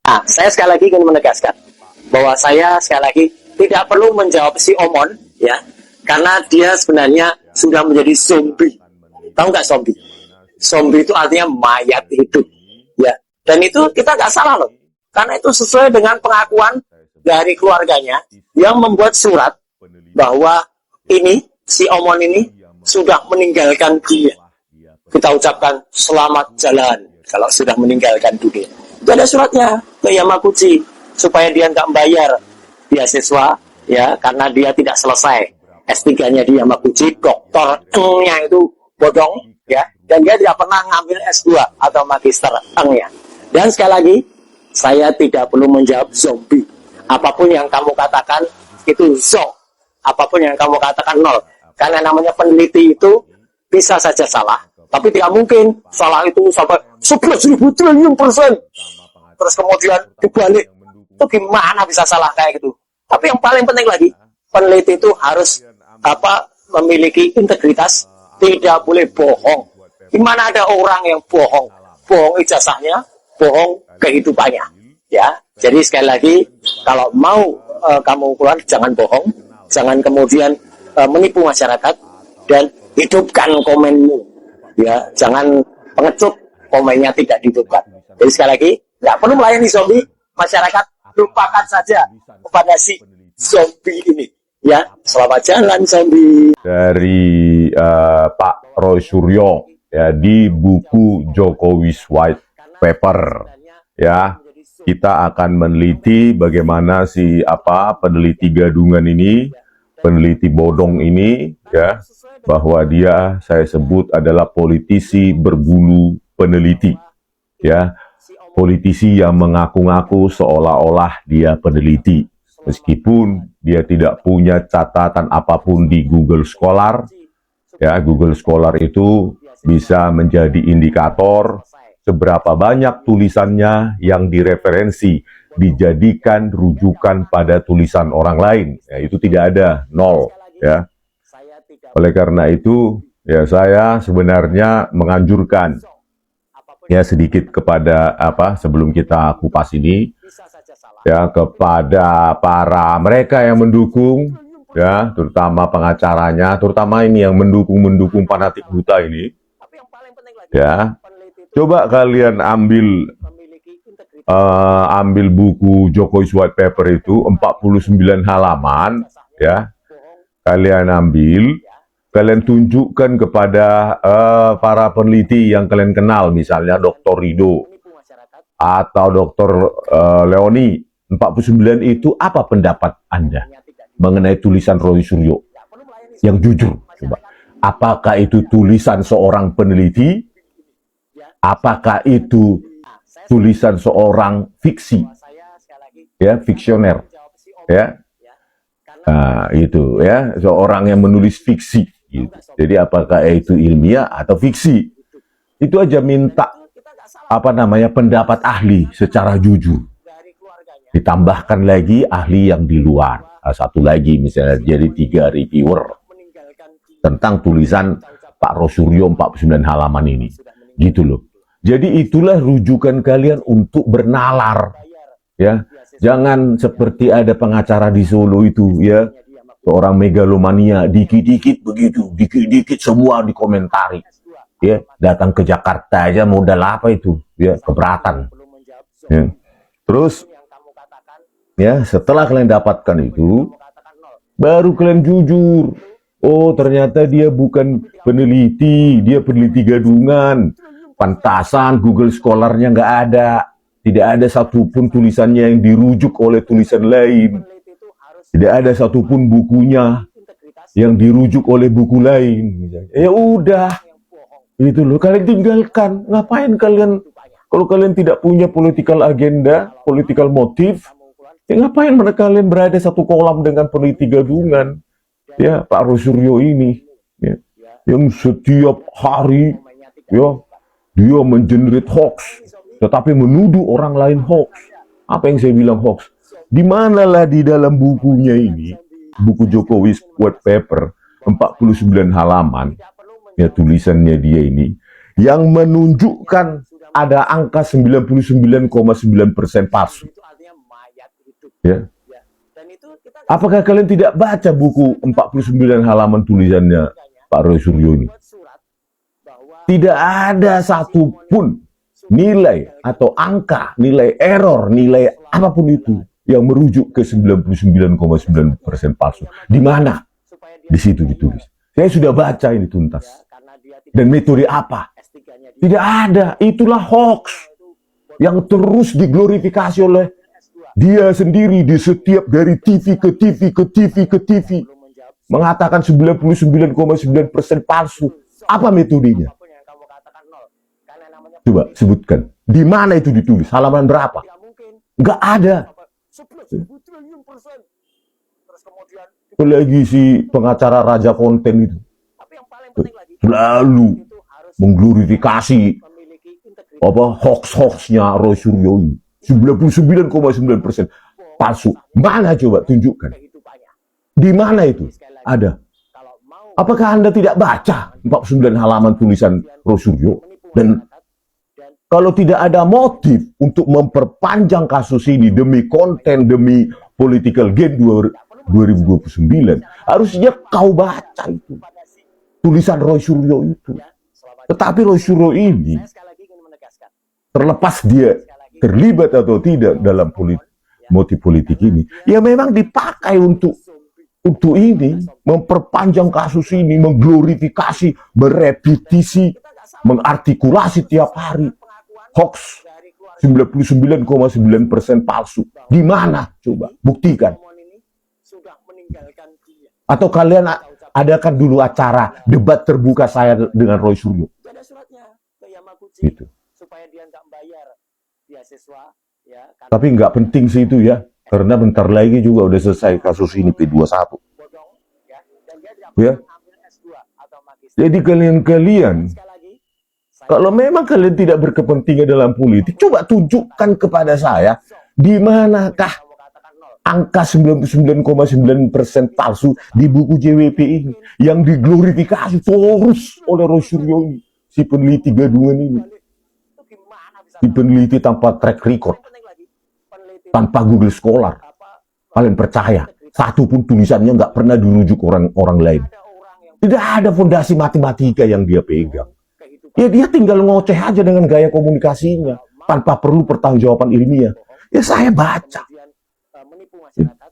Nah, saya sekali lagi ingin menegaskan bahwa saya sekali lagi tidak perlu menjawab si Omon, ya, karena dia sebenarnya sudah menjadi zombie. Tahu nggak zombie? Zombie itu artinya mayat hidup, ya. Dan itu kita nggak salah loh, karena itu sesuai dengan pengakuan dari keluarganya yang membuat surat bahwa ini si Omon ini sudah meninggalkan dunia. Kita ucapkan selamat jalan kalau sudah meninggalkan dunia. Itu ada suratnya ke Yamaguchi supaya dia nggak membayar beasiswa, ya, karena dia tidak selesai S3-nya di Yamaguchi, doktor-nya itu bodong, ya, dan dia tidak pernah ngambil S2 atau magister nya. Dan sekali lagi, saya tidak perlu menjawab zombie. Apapun yang kamu katakan itu zong, apapun yang kamu katakan nol. Karena namanya peneliti itu bisa saja salah, tapi tidak mungkin salah itu sampai 11.000 triliun %. Terus kemudian dibalik, itu gimana bisa salah kayak gitu. Tapi yang paling penting lagi, peneliti itu harus memiliki integritas, tidak boleh bohong. Gimana ada orang yang bohong ijazahnya, bohong kehidupannya, ya. Jadi sekali lagi, kalau mau kamu keluar, jangan bohong, jangan kemudian menipu masyarakat, dan hidupkan komenmu, ya. Jangan pengecut, komennya tidak dihidupkan. Jadi sekali lagi, nggak perlu melayani zombie, masyarakat lupakan saja kepada si zombie ini, ya. Selamat jalan zombie. Dari Pak Roy Suryo, ya, di buku Jokowi's White Paper, ya, kita akan meneliti bagaimana si peneliti gadungan ini, peneliti bodong ini, ya, bahwa dia saya sebut adalah politisi berbulu peneliti, ya. Politisi yang mengaku-ngaku seolah-olah dia peneliti, meskipun dia tidak punya catatan apapun di Google Scholar, ya. Google Scholar itu bisa menjadi indikator seberapa banyak tulisannya yang direferensi, dijadikan rujukan pada tulisan orang lain. Ya, itu tidak ada, nol, ya. Oleh karena itu, ya, saya sebenarnya menganjurkan, ya, sedikit kepada sebelum kita kupas ini, ya, kepada para mereka yang mendukung, ya, terutama pengacaranya, terutama ini yang mendukung fanatik buta ini, ya. Coba kalian ambil buku Jokowi's White Paper itu 49 halaman, ya. Kalian ambil, kalian tunjukkan kepada para peneliti yang kalian kenal, misalnya Dr. Rido atau Dr. Leoni. 49 itu apa pendapat Anda mengenai tulisan Roy Suryo yang jujur? Coba. Apakah itu tulisan seorang peneliti? Apakah itu tulisan seorang fiksi? Ya, fiksioner. Ya. Nah, itu, ya, seorang yang menulis fiksi. Gitu. Jadi apakah itu ilmiah atau fiksi? Itu aja minta pendapat ahli secara jujur. Ditambahkan lagi ahli yang di luar. Satu lagi misalnya, jadi 3 reviewer tentang tulisan Pak Roy Suryo 49 halaman ini. Gitu loh. Jadi itulah rujukan kalian untuk bernalar, ya. Jangan seperti ada pengacara di Solo itu, ya, seorang megalomania, dikit-dikit begitu, dikit-dikit semua dikomentari, ya. Datang ke Jakarta aja modal apa itu, ya, keberatan, ya. Terus, ya, setelah kalian dapatkan itu, baru kalian jujur. Oh, ternyata dia bukan peneliti, dia peneliti gadungan. Pantasan Google Scholar-nya nggak ada. Tidak ada satupun tulisannya yang dirujuk oleh tulisan lain. Tidak ada satupun bukunya yang dirujuk oleh buku lain. Ya udah, itu loh. Kalian tinggalkan. Ngapain kalian? Kalau kalian tidak punya political agenda, political motif, ya ngapain kalian berada satu kolam dengan peneliti gadungan? Ya, Pak Roy Suryo ini, ya, yang setiap hari, ya, dia mengenerate hoax, tetapi menuduh orang lain hoax. Apa yang saya bilang hoax? Di manalah di dalam bukunya ini, buku Jokowi's White Paper, 49 halaman, ya, tulisannya dia ini, yang menunjukkan ada angka 99,9% palsu. itu artinya mayat hidup. Ya. Ya. Dan itu kita Apakah kalian tidak baca buku 49 halaman tulisannya Pak Roy Suryo ini? buat surat bahwa Tidak ada satupun nilai atau angka, nilai error, nilai apapun itu yang merujuk ke 99,9% palsu. Di mana? supaya dia Di situ ditulis. Saya sudah baca ini tuntas. karena dia tidak Dan metode apa? S3-nya dia Tidak ada. Itulah hoax yang terus diglorifikasi oleh dia sendiri di setiap dari TV ke TV ke TV ke TV. belum menjawab Mengatakan 99,9% palsu. Apa metodenya? apapun yang kamu katakan nol. Karena namanya Coba sebutkan. Di mana itu ditulis? Halaman berapa? tidak mungkin. Nggak ada. 11.000 triliun persen. Terus kemudian Apalagi si pengacara raja konten itu tapi yang paling penting lagi selalu itu harus mengglorifikasi memiliki integritas. apa hoax-hoaxnya Roy Suryo ini. 99,9% palsu. Mana coba tunjukkan? Kehidupannya. Di mana itu? Sekali lagi, Ada. kalau mau Apakah Anda tidak baca 49 halaman tulisan Roy Suryo? menipu Dan masyarakat dan kalau tidak ada motif untuk memperpanjang kasus ini demi konten, demi political gain 2029, harusnya kau baca itu. pada si Tulisan Roy Suryo itu. ya, selamat. Tetapi Roy Suryo ini, Saya sekali lagi ingin menegaskan terlepas dia terlibat atau tidak dalam motif politik ini, ya memang dipakai untuk ini, memperpanjang kasus ini, mengglorifikasi, berepetisi, mengartikulasi tiap hari. Hoax dari keluarga 99,9% palsu. Di mana? Coba buktikan. Omon ini sudah meninggalkan dia. Atau kalian adakan dulu acara debat terbuka saya dengan Roy Suryo. Itu ada suratnya ke Yamaguchi Gitu. supaya dia nggak bayar beasiswa ya karena Tapi nggak penting sih itu ya. Karena bentar lagi juga udah selesai kasus ini P21. bodong ya dan dia tidak Ya. perlu ambil S2 atau magister. Jadi kalian Sekali lagi saya kalau memang kalian tidak berkepentingan dalam politik, coba tunjukkan kepada saya di manakah kamu katakan nol. angka 99,9% palsu di buku JWP ini yang diglorifikasi terus oleh Roy Suryo ini, si peneliti gadungan ini, Itu gimana bisa si peneliti tanpa track record, penting lagi peneliti tanpa Google Scholar. apa Kalian percaya? Satu pun tulisannya nggak pernah dirujuk orang lain. ada orang yang Tidak ada fondasi matematika yang dia pegang. kehidupan Ya dia tinggal ngoceh aja dengan gaya komunikasinya tanpa perlu pertanggungjawaban ilmiah. Ya saya baca kemudian menipu masyarakat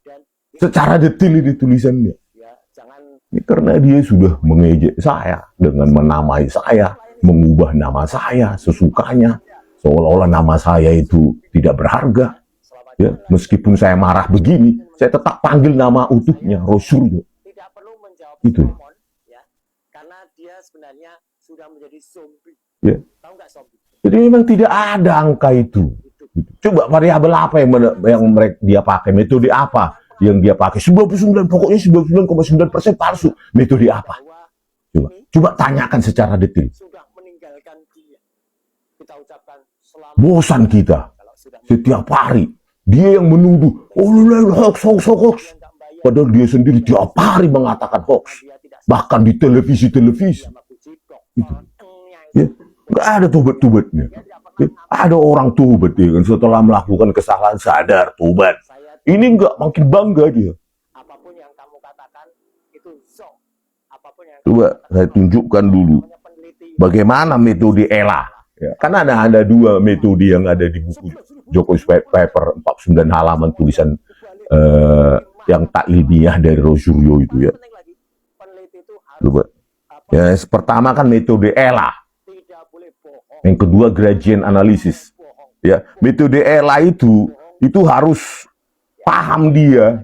dan secara detail ini tulisannya. ya jangan Ini karena dia sudah mengejek saya dengan menamai saya, mengubah nama saya sesukanya, seolah-olah nama saya itu tidak berharga. selamat Ya, meskipun saya marah begini, saya tetap panggil nama utuhnya Roy Suryo. tidak perlu menjawab Itu. Omon ya karena dia sebenarnya sudah menjadi zombie. Ya. Tahu nggak zombie? Jadi memang tidak ada angka itu. Coba variabel apa yang mereka dia pakai, metode apa yang dia pakai? 99, pokoknya 99,9% palsu. Metode apa? Bahwa Coba tanyakan secara detail. sudah meninggalkan dia. Kita ucapkan selamat Bosan kita kalau sudah setiap hari. Dia yang menuduh, oh hoax. dia nggak bayar Padahal dia sendiri tiap hari mengatakan hoax. dia tidak Bahkan di televisi-televisi. Yamaguchi Itu. engnya Ya, itu nggak ada tobat-tobatnya. dia tidak pernah Ya, ada orang tobat ya kan, setelah melakukan kesalahan sadar tobat. saya Ini nggak makin bangga dia. apapun yang kamu katakan itu zong. Apapun yang Coba saya tunjukkan dulu namanya peneliti bagaimana metode ELA. Ya, karena ada dua metode yang ada di buku Jokowi White Paper 49 halaman tulisan yang tak ilmiah dari Roy Suryo itu ya. penting lagi peneliti itu harus Coba. Ya, pertama kan metode ELA. tidak boleh bohong. Yang kedua gradient analysis. Bohong. Ya, metode ELA itu harus paham dia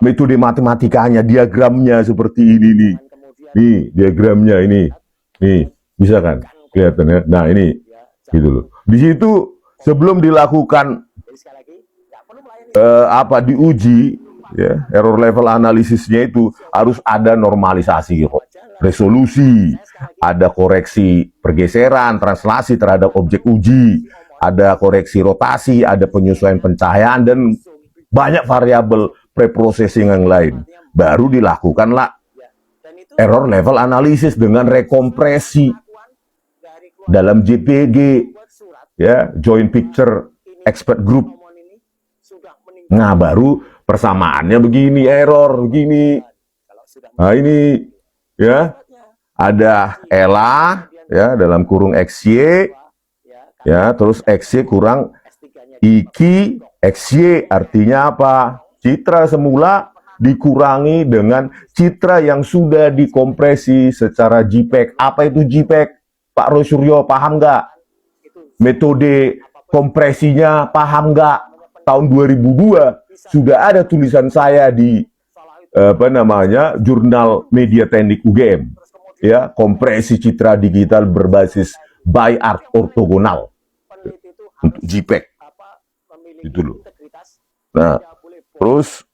metode matematikanya, diagramnya seperti ini nih. Dan kemudian Nih, diagramnya ini. Nih, bisa kan? Kelihatan ya. Nah, ini ya, gitu loh. Di situ sebelum dilakukan jadi sekali lagi nggak perlu melayani diuji ya, error level analisisnya itu harus ada normalisasi resolusi, ada koreksi pergeseran, translasi terhadap objek uji, ada koreksi rotasi, ada penyesuaian pencahayaan dan banyak variabel preprocessing yang lain. Baru dilakukanlah dan itu error level analisis dengan rekompresi. pengakuan dari dalam JPG, ya, Joint Picture Expert Group. Nah, baru persamaannya begini, error begini. Nah, ini ya, ada Ella ya dalam kurung XY ya, terus XY kurang IKI XY, artinya apa? Citra semula dikurangi dengan citra yang sudah dikompresi secara JPEG. Apa itu JPEG? Pak Roy Suryo paham nggak? Metode kompresinya paham nggak? Tahun 2002 sudah ada tulisan saya di jurnal Media Teknik UGM, ya, kompresi citra digital berbasis by art ortogonal untuk JPEG itu loh. Nah, terus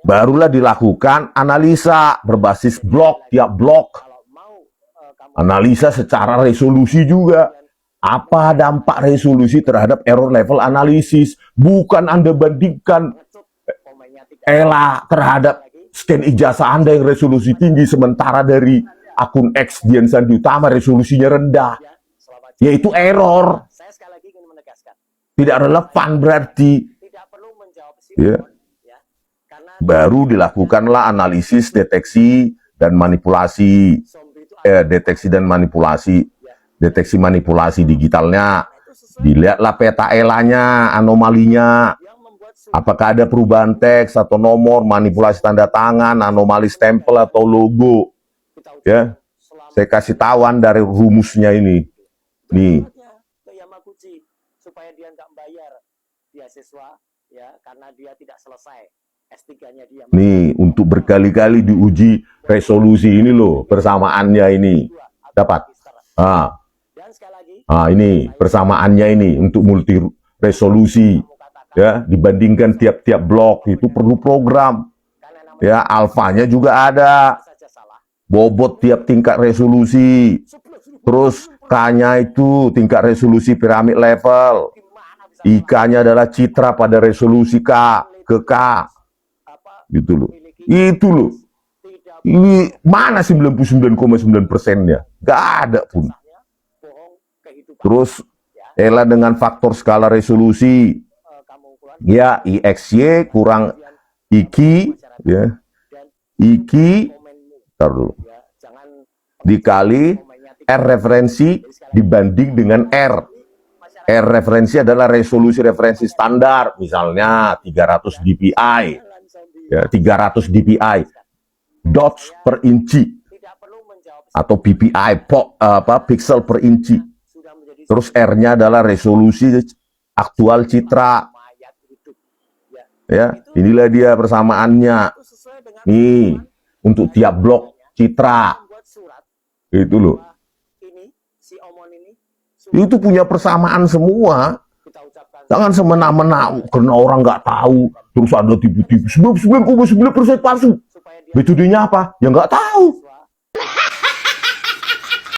barulah dilakukan analisa berbasis blok, tiap blok analisa secara resolusi juga. Apa dampak resolusi terhadap error level analisis? Bukan Anda bandingkan Ella terhadap scan ijazah Anda yang resolusi tinggi, sementara dari akun X Dian Sandi Utama resolusinya rendah. Yaitu error. Tidak relevan berarti. Ya. Baru dilakukanlah analisis deteksi dan manipulasi. Deteksi manipulasi digitalnya, dilihatlah peta elanya, anomalinya, apakah ada perubahan teks atau nomor, manipulasi tanda tangan, anomali stempel atau logo, ya. Saya kasih tahuan dari rumusnya ini, nih. Supaya dia nggak bayar beasiswa, ya, karena dia tidak selesai S3-nya dia. Nih, untuk berkali-kali diuji resolusi ini loh, persamaannya ini dapat. Ini persamaannya ini untuk multi resolusi, ya, dibandingkan tiap-tiap blok itu perlu program, ya, alfanya juga ada, bobot tiap tingkat resolusi, terus K-nya itu tingkat resolusi piramid level, I-K-nya adalah citra pada resolusi K ke K, gitu loh. Itu loh. Ini mana 99,9%-nya? Gak ada pun. Terus Ella dengan faktor skala resolusi, ya, IXY kurang IKI, ya, IKI, taruh, dikali R referensi dibanding dengan R. R referensi adalah resolusi referensi standar, misalnya 300 dpi, ya, 300 dpi, dots per inci, atau ppi, pixel per inci. Terus R-nya adalah resolusi aktual citra. Ya, inilah dia persamaannya. Nih, untuk tiap blok citra. Itu loh. Itu punya persamaan semua. Jangan semena-mena karena orang nggak tahu. Terus ada tipu-tipu. 99,9% palsu. Metodenya apa? Ya nggak tahu.